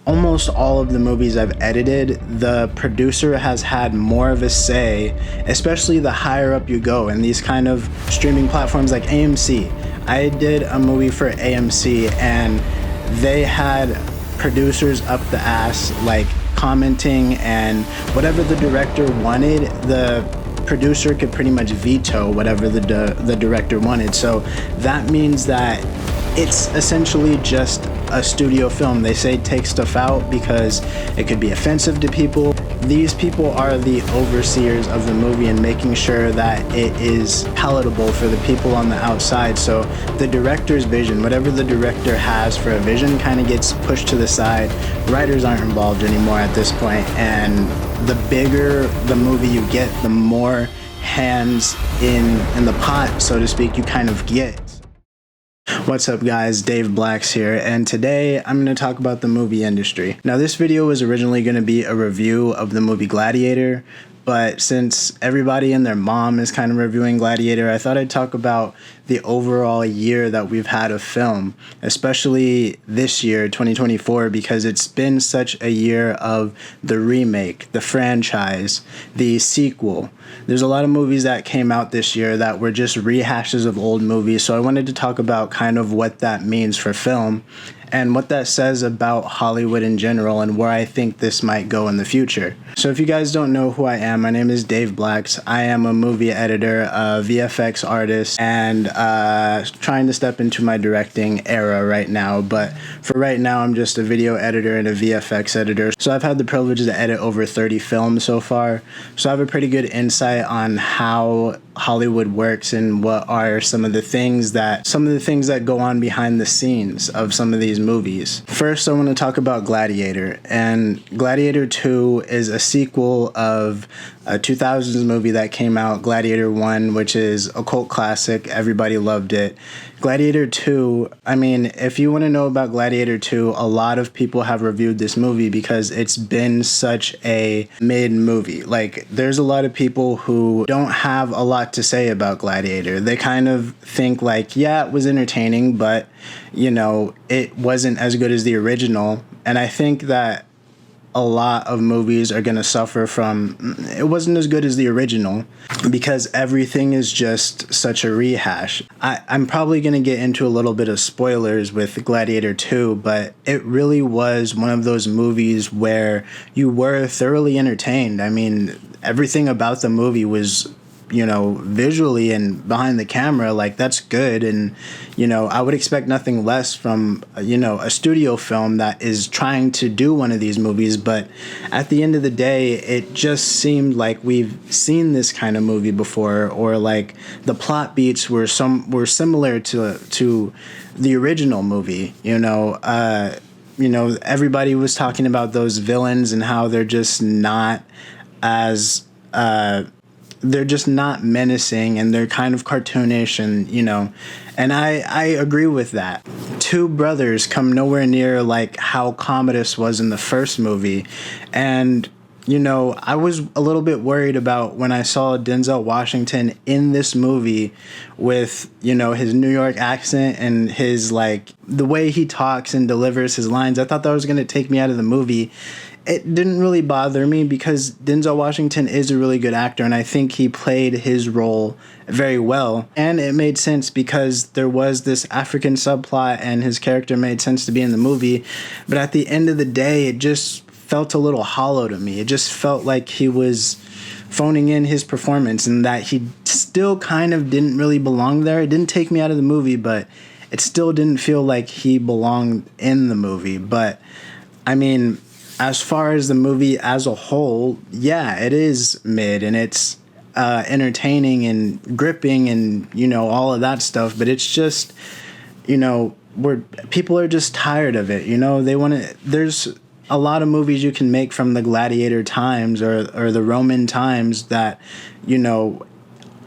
almost all of the movies I've edited, the producer has had more of a say, especially the higher up you go in these kind of streaming platforms like AMC. I did a movie for AMC and they had producers up the ass, like commenting, and whatever the director wanted, the producer could pretty much veto whatever the director wanted. So that means that it's essentially just a studio film. They say take stuff out because it could be offensive to people. These people are the overseers of the movie and making sure that it is palatable for the people on the outside. So the director's vision, whatever the director has for a vision, kind of gets pushed to the side. Writers aren't involved anymore at this point, and the bigger the movie you get, the more hands in the pot, so to speak, you kind of get. What's up guys, Dave Blacks here, and today I'm going to talk about the movie industry. Now this video was originally going to be a review of the movie Gladiator, but since everybody and their mom is kind of reviewing Gladiator, I thought I'd talk about the overall year that we've had of film, especially this year, 2024, because it's been such a year of the remake, the franchise, the sequel. There's a lot of movies that came out this year that were just rehashes of old movies, so I wanted to talk about kind of what that means for film and what that says about Hollywood in general and where I think this might go in the future. So if you guys don't know who I am, my name is Dave Blacks. I am a movie editor, a VFX artist, and trying to step into my directing era right now. But for right now, I'm just a video editor and a VFX editor. So I've had the privilege to edit over 30 films so far. So I have a pretty good insight on how Hollywood works and what are some of the things that go on behind the scenes of some of these movies. First, I want to talk about Gladiator, and Gladiator II is a sequel of a 2000s movie that came out, Gladiator I, which is a cult classic. Everybody loved it. Gladiator II, I mean, if you want to know about Gladiator II, a lot of people have reviewed this movie because it's been such a mid movie. Like, there's a lot of people who don't have a lot to say about Gladiator. They kind of think like, yeah, it was entertaining, but, you know, it wasn't as good as the original. And I think that a lot of movies are going to suffer from it wasn't as good as the original because everything is just such a rehash. I'm probably going to get into a little bit of spoilers with Gladiator 2, but it really was one of those movies where you were thoroughly entertained. I mean, everything about the movie was, you know, visually and behind the camera, like, that's good. And, you know, I would expect nothing less from, you know, a studio film that is trying to do one of these movies. But at the end of the day, it just seemed like we've seen this kind of movie before, or like the plot beats were similar to the original movie. You know, everybody was talking about those villains and how they're just not as they're just not menacing, and they're kind of cartoonish, and, you know, and I agree with that. Two brothers come nowhere near like how Commodus was in the first movie. And, you know, I was a little bit worried about when I saw Denzel Washington in this movie with, you know, his New York accent and his, like, the way he talks and delivers his lines. I thought that was going to take me out of the movie. It didn't really bother me because Denzel Washington is a really good actor, and I think he played his role very well. And it made sense because there was this African subplot and his character made sense to be in the movie. But at the end of the day, it just felt a little hollow to me. It just felt like he was phoning in his performance and that he still kind of didn't really belong there. It didn't take me out of the movie, but it still didn't feel like he belonged in the movie. But, I mean, as far as the movie as a whole, yeah, it is mid, and it's entertaining and gripping and, you know, all of that stuff. But it's just, you know, people are just tired of it. You know, they want to. There's a lot of movies you can make from the Gladiator times or the Roman times that, you know,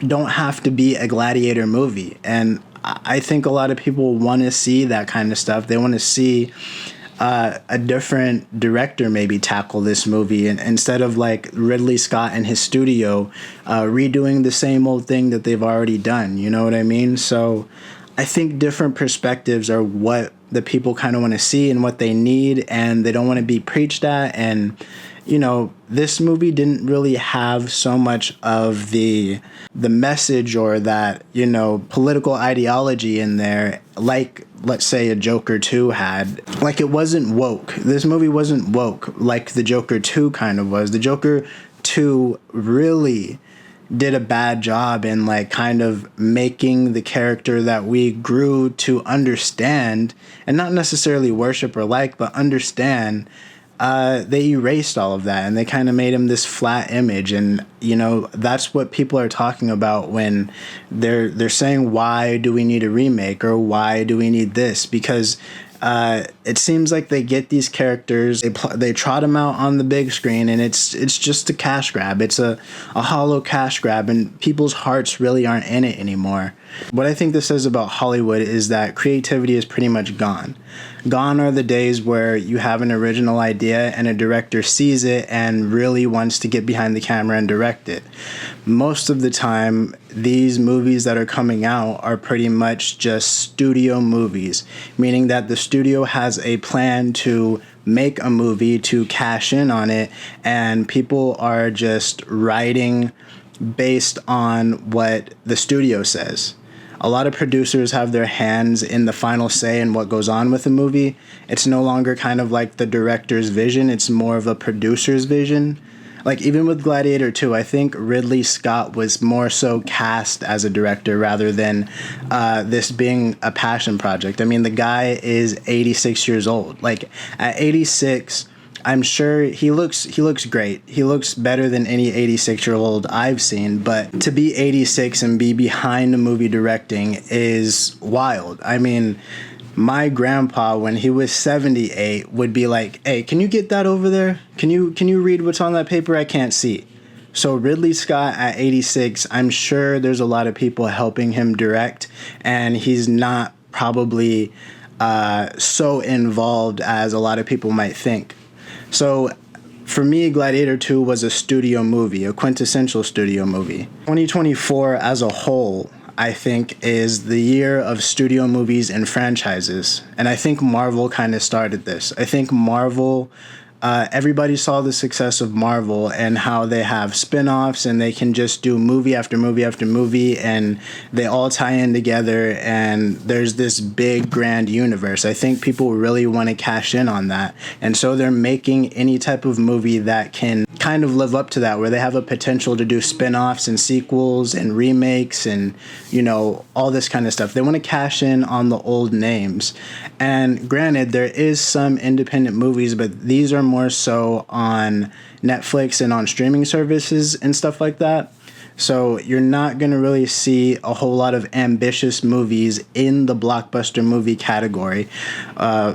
don't have to be a Gladiator movie. And I think a lot of people want to see that kind of stuff. They want to see a different director maybe tackle this movie, and instead of like Ridley Scott and his studio redoing the same old thing that they've already done. You know what I mean? So I think different perspectives are what the people kind of want to see and what they need, and they don't want to be preached at. And this movie didn't really have so much of the message or that political ideology in there, like let's say a Joker 2 had. Like, it wasn't woke. This movie wasn't woke like the Joker 2 kind of was. The Joker 2 really did a bad job in like kind of making the character that we grew to understand, and not necessarily worship or like, but understand. They erased all of that, and they kind of made him this flat image. And that's what people are talking about when they're saying, why do we need a remake, or why do we need this? Because it seems like they get these characters, they trot them out on the big screen, and it's just a cash grab. It's a hollow cash grab, and people's hearts really aren't in it anymore. What I think this says about Hollywood is that creativity is pretty much gone. Gone are the days where you have an original idea and a director sees it and really wants to get behind the camera and direct it. Most of the time, these movies that are coming out are pretty much just studio movies, meaning that the studio has a plan to make a movie to cash in on it, and people are just writing based on what the studio says. A lot of producers have their hands in the final say in what goes on with the movie. It's no longer kind of like the director's vision, it's more of a producer's vision. Like, even with Gladiator II, I think Ridley Scott was more so cast as a director rather than this being a passion project. I mean, the guy is 86 years old. Like, at 86, I'm sure he looks great. He looks better than any 86-year-old I've seen. But to be 86 and be behind a movie directing is wild. I mean, my grandpa, when he was 78, would be like, "Hey, can you get that over there? Can you read what's on that paper? I can't see." So Ridley Scott at 86, I'm sure there's a lot of people helping him direct, and he's not probably so involved as a lot of people might think. So for me, Gladiator 2 was a studio movie, a quintessential studio movie. 2024 as a whole, I think, is the year of studio movies and franchises. And I think Marvel kind of started this. I think Marvel, everybody saw the success of Marvel and how they have spin-offs and they can just do movie after movie after movie and they all tie in together and there's this big grand universe. I think people really want to cash in on that. And so they're making any type of movie that can kind of live up to that, where they have a potential to do spin-offs and sequels and remakes and, all this kind of stuff. They want to cash in on the old names. And granted, there is some independent movies, but these are more so on Netflix and on streaming services and stuff like that. So you're not going to really see a whole lot of ambitious movies in the blockbuster movie category.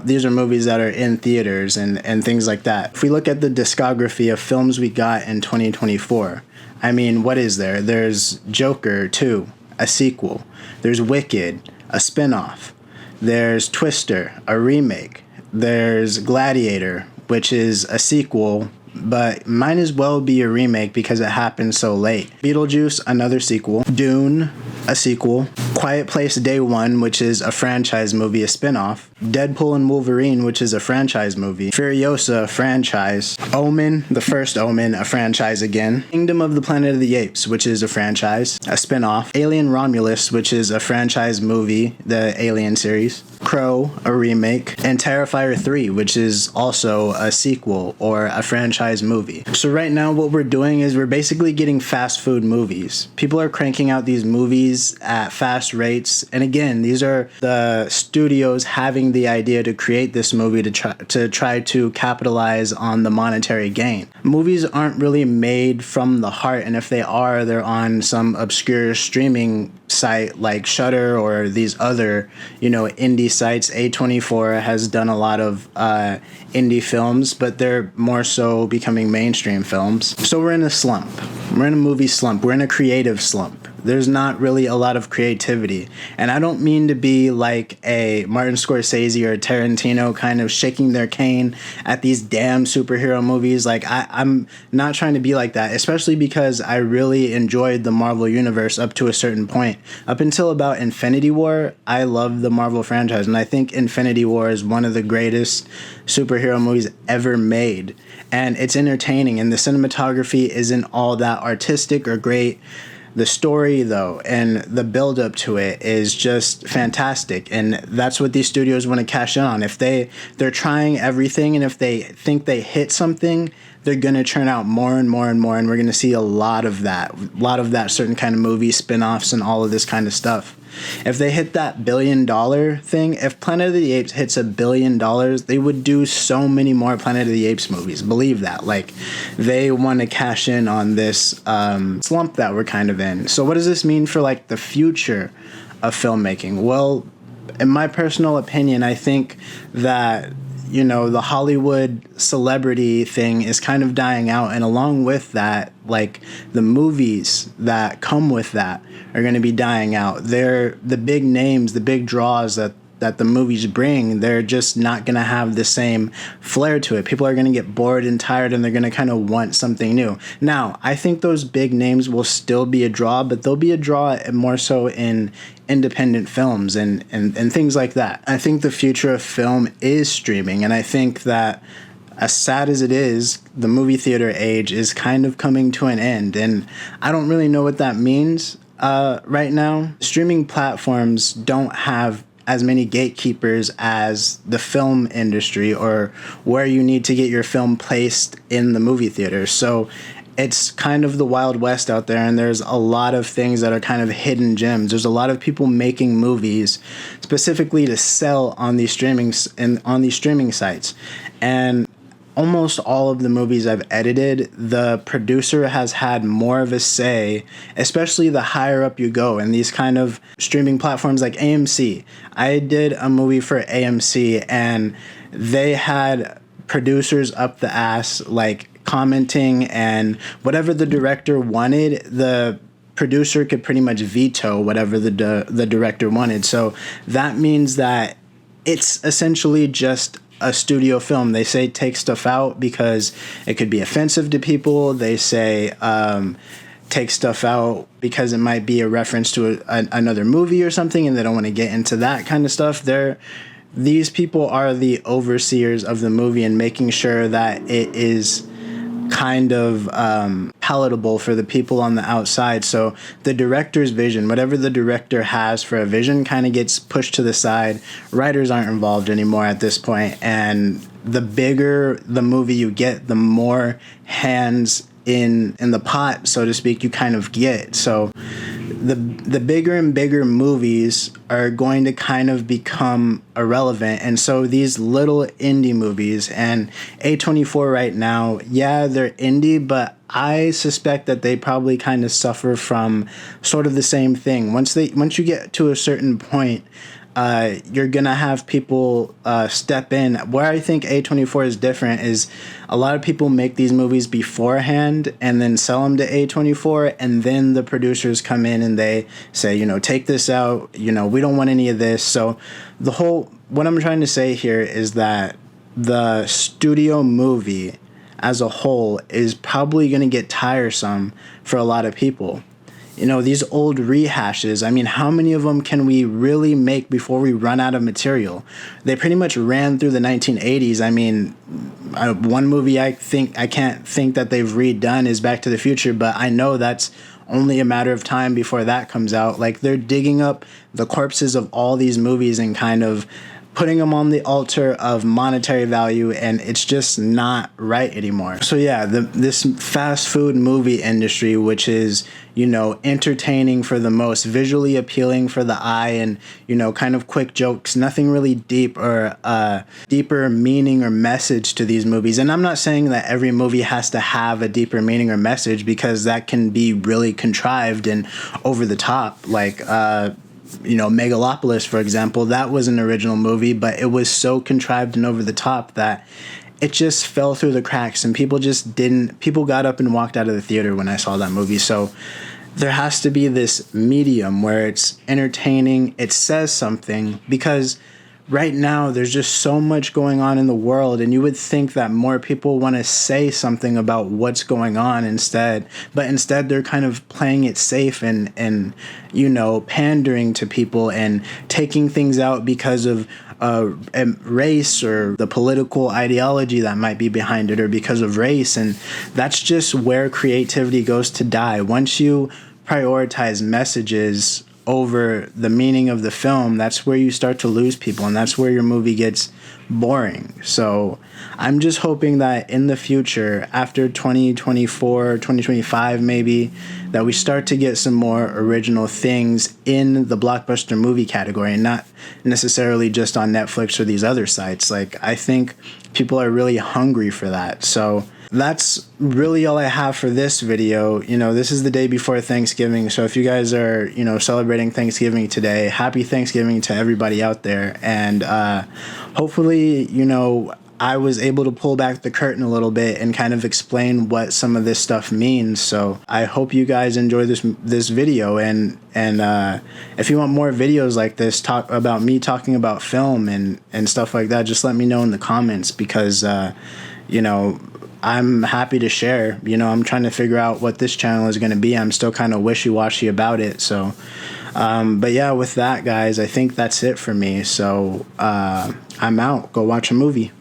These are movies that are in theaters and things like that. If we look at the discography of films we got in 2024, I mean, what is there? There's Joker 2, a sequel. There's Wicked, a spinoff. There's Twister, a remake. There's Gladiator, which is a sequel, but might as well be a remake because it happened so late. Beetlejuice, another sequel. Dune, a sequel. Quiet Place Day One, which is a franchise movie, a spinoff. Deadpool and Wolverine, which is a franchise movie. Furiosa, a franchise. Omen, the first Omen, a franchise again. Kingdom of the Planet of the Apes, which is a franchise, a spinoff. Alien Romulus, which is a franchise movie, the Alien series. Crow, a remake. And Terrifier 3, which is also a sequel or a franchise movie. So right now what we're doing is we're basically getting fast food movies. People are cranking out these movies at fast rates. And again, these are the studios having the idea to create this movie to try to capitalize on the monetary gain. Movies aren't really made from the heart, and if they are, they're on some obscure streaming site like Shudder or these other, indie sites. A24 has done a lot of indie films, but they're more so becoming mainstream films. So we're in a slump. We're in a movie slump. We're in a creative slump. There's not really a lot of creativity. And I don't mean to be like a Martin Scorsese or a Tarantino kind of shaking their cane at these damn superhero movies. Like, I'm not trying to be like that, especially because I really enjoyed the Marvel Universe up to a certain point. Up until about Infinity War, I loved the Marvel franchise. And I think Infinity War is one of the greatest superhero movies ever made. And it's entertaining, and the cinematography isn't all that artistic or great. The story, though, and the build up to it is just fantastic, and that's what these studios want to cash in on. If they're trying everything, and if they think they hit something, they're going to churn out more and more and more, and we're going to see a lot of that certain kind of movie spin-offs and all of this kind of stuff. If they hit that $1 billion thing, if Planet of the Apes hits $1 billion, they would do so many more Planet of the Apes movies. Believe that. Like, they want to cash in on this slump that we're kind of in. So what does this mean for, like, the future of filmmaking? Well, in my personal opinion, I think that, you know, the Hollywood celebrity thing is kind of dying out. And along with that, like, the movies that come with that are going to be dying out. They're the big names, the big draws that the movies bring. They're just not going to have the same flair to it. People are going to get bored and tired, and they're going to kind of want something new. Now, I think those big names will still be a draw, but they'll be a draw more so in independent films and things like that. I think the future of film is streaming, and I think that, as sad as it is, the movie theater age is kind of coming to an end, and I don't really know what that means right now. Streaming platforms don't have as many gatekeepers as the film industry, or where you need to get your film placed in the movie theater. So it's kind of the Wild West out there, and there's a lot of things that are kind of hidden gems. There's a lot of people making movies specifically to sell on these streaming sites. And almost all of the movies I've edited, the producer has had more of a say, especially the higher up you go in these kind of streaming platforms like AMC. I did a movie for AMC, and they had producers up the ass, like, commenting, and whatever the director wanted, the producer could pretty much veto whatever the director wanted. So that means that it's essentially just a studio film. They say take stuff out because it could be offensive to people. They say take stuff out because it might be a reference to another movie or something, and they don't want to get into that kind of stuff. These people are the overseers of the movie and making sure that it is kind of palatable for the people on the outside. So the director's vision, whatever the director has for a vision, kind of gets pushed to the side. Writers aren't involved anymore at this point, and the bigger the movie you get, the more hands in the pot, so to speak, you kind of get. So the bigger and bigger movies are going to kind of become irrelevant. And so these little indie movies, and A24 right now, yeah, they're indie, but I suspect that they probably kind of suffer from sort of the same thing. Once you get to a certain point, you're going to have people step in. Where I think A24 is different is a lot of people make these movies beforehand and then sell them to A24, and then the producers come in and they say, you know, take this out, you know, we don't want any of this. So what I'm trying to say here is that the studio movie as a whole is probably going to get tiresome for a lot of people. You know, these old rehashes, I mean, how many of them can we really make before we run out of material? They pretty much ran through the 1980s. I mean, one movie I can't think that they've redone is Back to the Future, but I know that's only a matter of time before that comes out. Like, they're digging up the corpses of all these movies and kind of putting them on the altar of monetary value, and it's just not right anymore. So yeah, this fast food movie industry, which is, you know, entertaining for the most, visually appealing for the eye, and, you know, kind of quick jokes, nothing really deep or deeper meaning or message to these movies. And I'm not saying that every movie has to have a deeper meaning or message, because that can be really contrived and over the top. Like, you know, Megalopolis, for example, that was an original movie, but it was so contrived and over the top that it just fell through the cracks, and people got up and walked out of the theater when I saw that movie. So there has to be this medium where it's entertaining, it says something, because right now there's just so much going on in the world, and you would think that more people want to say something about what's going on instead, but instead they're kind of playing it safe and pandering to people and taking things out because of race or the political ideology that might be behind it, or because of race. And that's just where creativity goes to die. Once you prioritize messages over the meaning of the film, that's where you start to lose people, and that's where your movie gets boring. So I'm just hoping that in the future, after 2024, 2025 maybe, that we start to get some more original things in the blockbuster movie category, and not necessarily just on Netflix or these other sites. Like, I think people are really hungry for that. So that's really all I have for this video. This is the day before Thanksgiving, so if you guys are, celebrating Thanksgiving today, happy Thanksgiving to everybody out there. And hopefully, I was able to pull back the curtain a little bit and kind of explain what some of this stuff means. So I hope you guys enjoy this video, and if you want more videos like this, talk about me talking about film and stuff like that, just let me know in the comments, because I'm happy to share. I'm trying to figure out what this channel is going to be. I'm still kind of wishy-washy about it. So, but yeah, with that, guys, I think that's it for me. So I'm out. Go watch a movie.